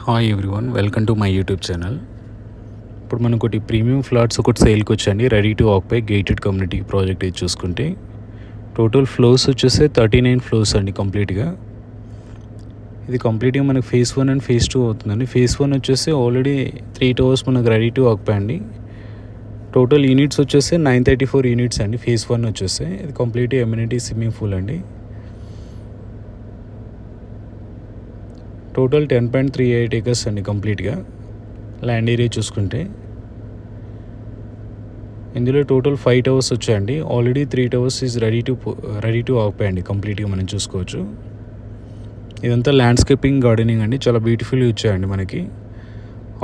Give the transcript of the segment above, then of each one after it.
Hi everyone, welcome to my YouTube channel. ఇప్పుడు మనకు ఒకటి ప్రీమియం ఫ్లాట్స్ ఒకటి సేల్కి వచ్చండి. Ready to occupy gated community project ఇది చూసుకుంటే టోటల్ ఫ్లోర్స్ వచ్చేసి 39 ఫ్లోర్స్ అండి కంప్లీట్గా. ఇది కంప్లీట్గా మనకు ఫేజ్ 1 అండ్ ఫేజ్ 2 అవుతుందండి. ఫేజ్ 1 వచ్చేసి ఆల్రెడీ 3 టవర్స్ మనకు రెడీ టు ఆక్యుపై అండి. టోటల్ యూనిట్స్ వచ్చేసి 934 యూనిట్స్ అండి. ఫేజ్ 1 వచ్చేసి ఇది కంప్లీట్గా ఎమ్యూనిటీ స్విమ్మింగ్ పూల్ అండి. టోటల్ 10.38 acres అండి కంప్లీట్గా ల్యాండ్ ఏరియా చూసుకుంటే. ఇందులో టోటల్ 5 టవర్స్ వచ్చాయండి. Already 3 towers is ready to occupy అండి కంప్లీట్గా మనం చూసుకోవచ్చు. ఇదంతా ల్యాండ్స్కేపింగ్ గార్డెనింగ్ అండి, చాలా బ్యూటిఫుల్గా వచ్చాయండి మనకి.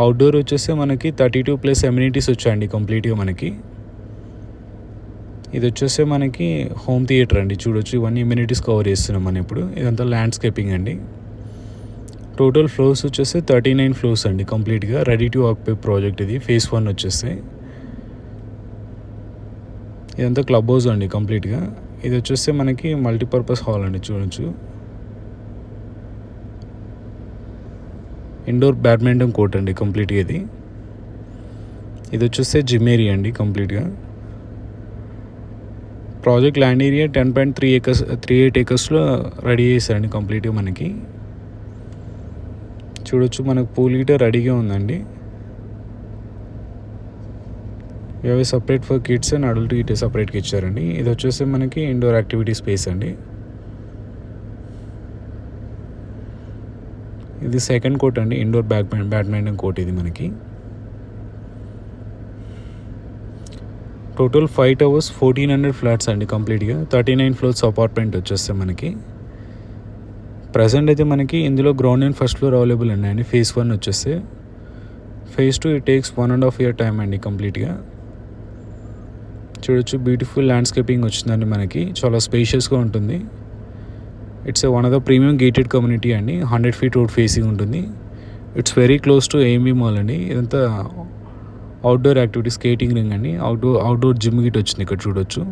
అవుట్డోర్ వచ్చేసి మనకి 32+ ఎమ్యూనిటీస్ వచ్చాయండి కంప్లీట్గా మనకి. ఇది వచ్చేసి మనకి హోమ్ థియేటర్ అండి, చూడొచ్చు. ఇవన్నీ ఎమ్యూనిటీస్ కవర్ చేస్తున్నాం మనం ఇప్పుడు. ఇదంతా ల్యాండ్స్కేపింగ్ అండి. టోటల్ ఫ్లోర్స్ వచ్చేసి 39 ఫ్లోర్స్ అండి కంప్లీట్గా రెడీ టు ఆక్యుపై ప్రాజెక్ట్ ఇది. ఫేజ్ 1 వచ్చేసి ఇదంతా క్లబ్ హౌస్ అండి కంప్లీట్గా. ఇది వచ్చేసి మనకి మల్టీపర్పస్ హాల్ అండి, చూడొచ్చు. ఇండోర్ బ్యాడ్మింటన్ కోర్ట్ అండి కంప్లీట్గా ఇది. ఇది వచ్చేసి జిమ్ ఏరియా అండి కంప్లీట్గా. ప్రాజెక్ట్ ల్యాండ్ ఏరియా 10.38 acresలో రెడీ చేశారండి కంప్లీట్గా మనకి. చూడొచ్చు, మనకు పూల్ గిట రెడీగా ఉందండి. ఇవి separate for kids and adult గిట సపరేట్గా ఇచ్చారండి. ఇది వచ్చేసి మనకి ఇండోర్ యాక్టివిటీ స్పేస్ అండి. ఇది సెకండ్ కోర్ట్ అండి, ఇండోర్ బ్యాడ్మింటన్ కోర్ట్ ఇది మనకి. టోటల్ 5 టవర్స్ 1400 ఫ్లాట్స్ అండి కంప్లీట్గా. 39 ఫ్లోర్స్ అపార్ట్మెంట్ వచ్చేస్తే మనకి. ప్రజెంట్ అయితే మనకి ఇందులో ground and first floor available ఉన్నాయండి. ఫేజ్ 1 వచ్చేస్తే. Phase 2 it takes 1.5 year time అండి కంప్లీట్గా. చూడొచ్చు, బ్యూటిఫుల్ ల్యాండ్స్కేపింగ్ వచ్చిందండి మనకి. చాలా స్పేషియస్గా ఉంటుంది. It's one of the premium gated community అండి. 100 feet రోడ్ ఫేసింగ్ ఉంటుంది. It's very close to AMB mall అండి. ఇదంతా అవుట్డోర్ యాక్టివిటీ స్కేటింగ్ రింగ్ అండి. అవుట్డోర్ జిమ్ గిట్ వచ్చింది ఇక్కడ చూడొచ్చు.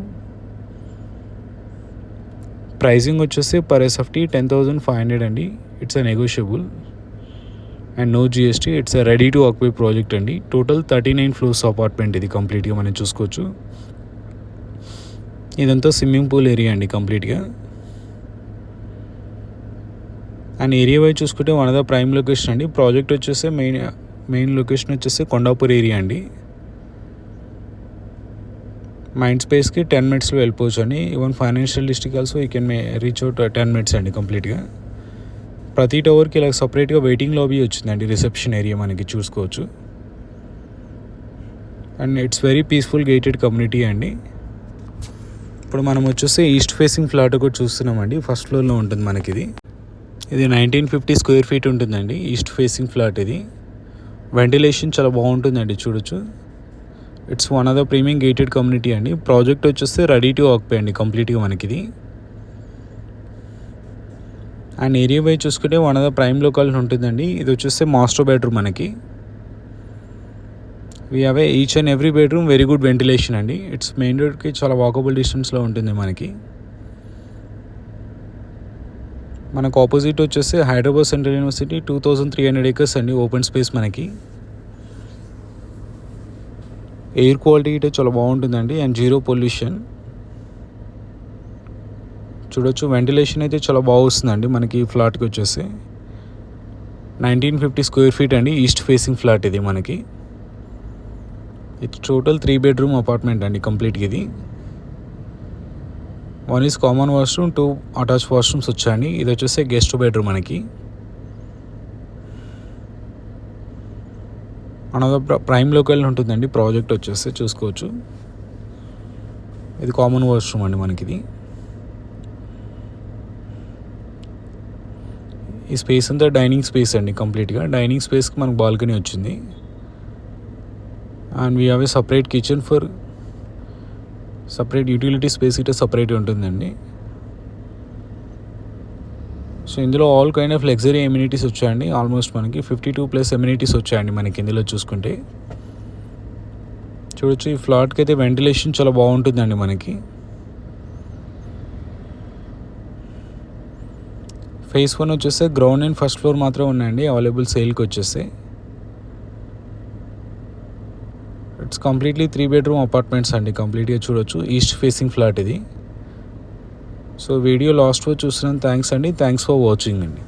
ప్రైజింగ్ వచ్చేసి పర్ ఎస్ఎఫ్టీ 10,500 అండి. It's a negotiable and no GST. It's a ready to occupy project అండి. టోటల్ 39 ఫ్లోర్స్ అపార్ట్మెంట్ ఇది కంప్లీట్గా మనం చూసుకోవచ్చు. ఇదంతా స్విమ్మింగ్ పూల్ ఏరియా అండి కంప్లీట్గా. అండ్ ఏరియా వైజ్ చూసుకుంటే one of the prime location అండి. ప్రాజెక్ట్ వచ్చేసి మెయిన్ లొకేషన్ వచ్చేసి కొండాపూర్ ఏరియా అండి. మైండ్ స్పేస్కి 10 minutesలో వెళ్ళిపోవచ్చు అండి. Even financial district also you can reach out 10 minutes అండి కంప్లీట్గా. ప్రతి టవర్కి ఇలా సపరేట్గా వెయిటింగ్ లాబీ వచ్చిందండి, రిసెప్షన్ ఏరియా మనకి చూసుకోవచ్చు. And it's very peaceful gated community అండి. ఇప్పుడు మనం వచ్చేసి ఈస్ట్ ఫేసింగ్ ఫ్లాట్ ఒకటి చూస్తున్నామండి. ఫస్ట్ ఫ్లోర్లో ఉంటుంది మనకి ఇది. 1950 square feet ఉంటుందండి ఈస్ట్ ఫేసింగ్ ఫ్లాట్ ఇది. వెంటిలేషన్ చాలా బాగుంటుందండి, చూడొచ్చు. It's one of the premium gated community అండి. ప్రాజెక్ట్ వచ్చేస్తే రెడీ టు ఆక్యుపై అండి కంప్లీట్గా మనకి ఇది. అండ్ ఏరియా వైజ్ చూసుకుంటే one of the prime locality ఉంటుందండి. ఇది వచ్చేస్తే మాస్టర్ బెడ్రూమ్ మనకి. We have each and every bedroom very good ventilation అండి. ఇట్స్ మెయిన్ రోడ్కి చాలా వాకబుల్ డిస్టెన్స్లో ఉంటుంది మనకి. మనకు ఆపోజిట్ వచ్చేసి హైదరాబాద్ సెంట్రల్ యూనివర్సిటీ 2300 acres అండి ఓపెన్ స్పేస్ మనకి. ఎయిర్ క్వాలిటీ అయితే చాలా బాగుంటుందండి అండ్ జీరో పొల్యూషన్. చూడొచ్చు, వెంటిలేషన్ అయితే చాలా బాగా వస్తుందండి మనకి ఈ ఫ్లాట్కి వచ్చేసి. 1950 square feet అండి ఈస్ట్ ఫేసింగ్ ఫ్లాట్ ఇది మనకి. ఇది టోటల్ 3 bedroom అపార్ట్మెంట్ అండి కంప్లీట్గా ఇది. 1 is common washroom, 2 attach washrooms వచ్చాయండి. ఇది వచ్చేసి గెస్ట్ బెడ్రూమ్ మనకి. అనదర్ ప్రైమ్ లొకేషన్ ఉంటుందండి ప్రాజెక్ట్ వచ్చేసి చూసుకోవచ్చు. ఇది కామన్ వాష్రూమ్ అండి మనకి ఇది. ఈ స్పేస్ అంతా డైనింగ్ స్పేస్ అండి కంప్లీట్గా. డైనింగ్ స్పేస్కి మనకు బాల్కనీ వచ్చింది. And we have a separate kitchen for separate utility space ఇటే సపరేట్ ఉంటుందండి. సో ఇందులో all kind of luxury amenities వచ్చాయండి. ఆల్మోస్ట్ మనకి 52+ ఎమ్యూనిటీస్ వచ్చాయండి మనకి ఇందులో చూసుకుంటే. చూడొచ్చు, ఈ ఫ్లాట్కి అయితే వెంటిలేషన్ చాలా బాగుంటుందండి మనకి. ఫేజ్ 1 వచ్చేస్తే గ్రౌండ్ అండ్ ఫస్ట్ ఫ్లోర్ మాత్రమే ఉన్నాయండి అవైలబుల్ సేల్కి వచ్చేస్తే. ఇట్స్ కంప్లీట్లీ 3 బెడ్రూమ్ అపార్ట్మెంట్స్ అండి. కంప్లీట్గా చూడొచ్చు. ఈస్ట్ ఫేసింగ్ ఫ్లాట్ ఇది. సో వీడియో లాస్ట్ వరకు చూస్తున్నాను. థ్యాంక్స్ అండి. థ్యాంక్స్ ఫర్ వాచింగ్ అండి.